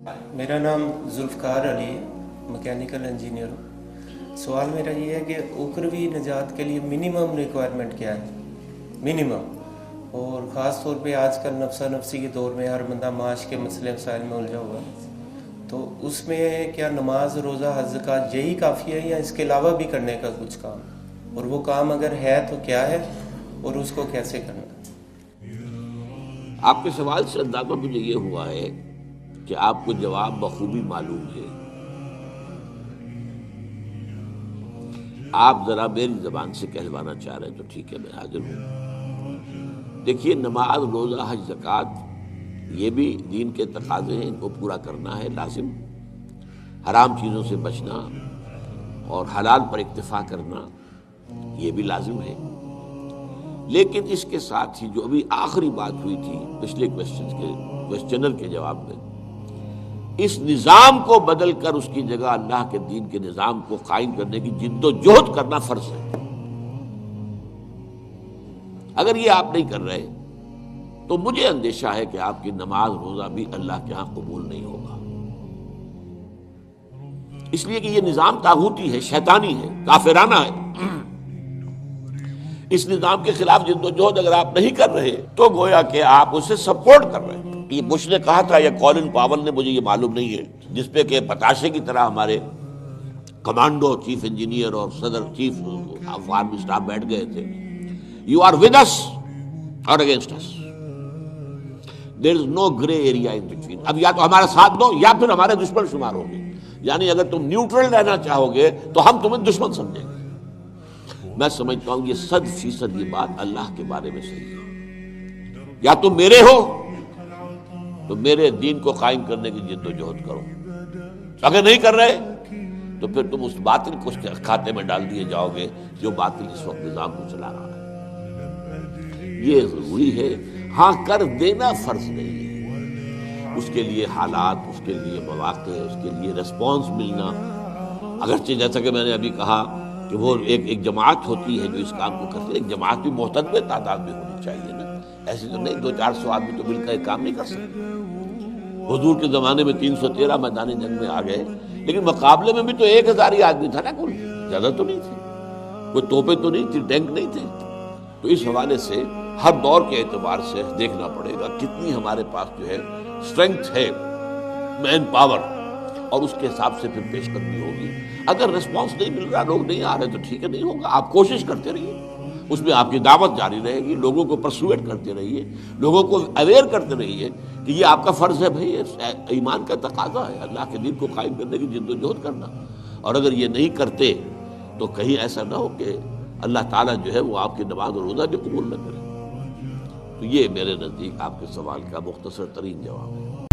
میرا نام ذوالفقار علی ہے، مکینیکل انجینئر ہوں۔ سوال میرا یہ ہے کہ اخروی نجات کے لیے منیمم ریکوائرمنٹ کیا ہے؟ منیمم، اور خاص طور پہ آج کل نفسا نفسی کے دور میں ہر بندہ معاش کے مسئلے مسائل میں الجھا ہوا ہے، تو اس میں کیا نماز، روزہ، حج، زکوٰۃ یہی کافی ہے یا اس کے علاوہ بھی کرنے کا کچھ کام؟ اور وہ کام اگر ہے تو کیا ہے اور اس کو کیسے کرنا؟ آپ کے سوال سے اندازہ مجھے یہ ہوا ہے کہ آپ کو جواب بخوبی معلوم ہے۔ آپ ذرا میری زبان سے کہلوانا چاہ رہے ہیں تو ٹھیک ہے، میں حاضر ہوں۔ دیکھیے، نماز، روزہ، حج، زکوٰۃ یہ بھی دین کے تقاضے ہیں، ان کو پورا کرنا ہے لازم۔ حرام چیزوں سے بچنا اور حلال پر اکتفا کرنا یہ بھی لازم ہے۔ لیکن اس کے ساتھ ہی جو ابھی آخری بات ہوئی تھی پچھلے کوشچنر کے جواب میں، اس نظام کو بدل کر اس کی جگہ اللہ کے دین کے نظام کو قائم کرنے کی جد و جہد کرنا فرض ہے۔ اگر یہ آپ نہیں کر رہے تو مجھے اندیشہ ہے کہ آپ کی نماز، روزہ بھی اللہ کے ہاں قبول نہیں ہوگا، اس لیے کہ یہ نظام طاغوتی ہے، شیطانی ہے، کافرانہ ہے۔ اس نظام کے خلاف جد و جہد اگر آپ نہیں کر رہے تو گویا کہ آپ اسے سپورٹ کر رہے ہیں۔ یہ بش نے کہا تھا یا کولن پاول نے، مجھے یہ معلوم نہیں ہے، جس پہ کہ پتاشے کی طرح ہمارے کمانڈو، چیف انجینئر اور صدر چیف آف آرمی اسٹاف بیٹھ گئے تھے، you are with us or against us, there is no grey area in between. اب یا تو ہمارا ساتھ دو یا پھر ہمارے دشمن شمار ہوں گے، یعنی اگر تم نیوٹرل رہنا چاہو گے تو ہم تمہیں دشمن سمجھیں گے۔ میں سمجھتا ہوں یہ 100% یہ بات اللہ کے بارے میں صحیح ہے۔ یا تم میرے ہو تو میرے دین کو قائم کرنے کی جد و جہد کرو، اگر نہیں کر رہے تو پھر تم اس باطل کو کھاتے میں ڈال دیے جاؤ گے جو باطل اس وقت نظام کو چلا رہا ہے۔ یہ ضروری ہے، ہاں کر دینا فرض نہیں ہے، اس کے لیے حالات، اس کے لیے مواقع، اس کے لیے ریسپانس ملنا۔ اگرچہ جیسا کہ میں نے ابھی کہا کہ وہ ایک جماعت ہوتی ہے جو اس کام کو کرتی ہے، ایک جماعت بھی محترم تعداد میں ہونی چاہیے نا، ایسے تو نہیں 200-400 آدمی تو مل کر ایک کام نہیں کر سکتے۔ حضور کے زمانے میں 313 میدان جنگ میں آ گئے، لیکن مقابلے میں بھی تو 1000 ہی آدمی تھا نا، کل زیادہ تو نہیں تھے، کوئی توپیں تو نہیں تھی، ٹینک نہیں تھے۔ تو اس حوالے سے ہر دور کے اعتبار سے دیکھنا پڑے گا کتنی ہمارے پاس جو ہے اسٹرینگتھ ہے، مین پاور، اور اس کے حساب سے پھر پیش قدمی ہوگی۔ اگر ریسپانس نہیں مل رہا، لوگ نہیں آ رہے تو ٹھیک ہے، نہیں ہوگا، آپ کوشش کرتے رہیے، اس میں آپ کی دعوت جاری رہے گی، لوگوں کو پرسویٹ کرتے رہیے، لوگوں کو اویئر کرتے رہیے کہ یہ آپ کا فرض ہے بھائی، ایمان کا تقاضا ہے اللہ کے دین کو قائم کرنے کی جد و جہد کرنا۔ اور اگر یہ نہیں کرتے تو کہیں ایسا نہ ہو کہ اللہ تعالیٰ جو ہے وہ آپ کی نماز اور روزہ بھی قبول نہ کرے۔ تو یہ میرے نزدیک آپ کے سوال کا مختصر ترین جواب ہے۔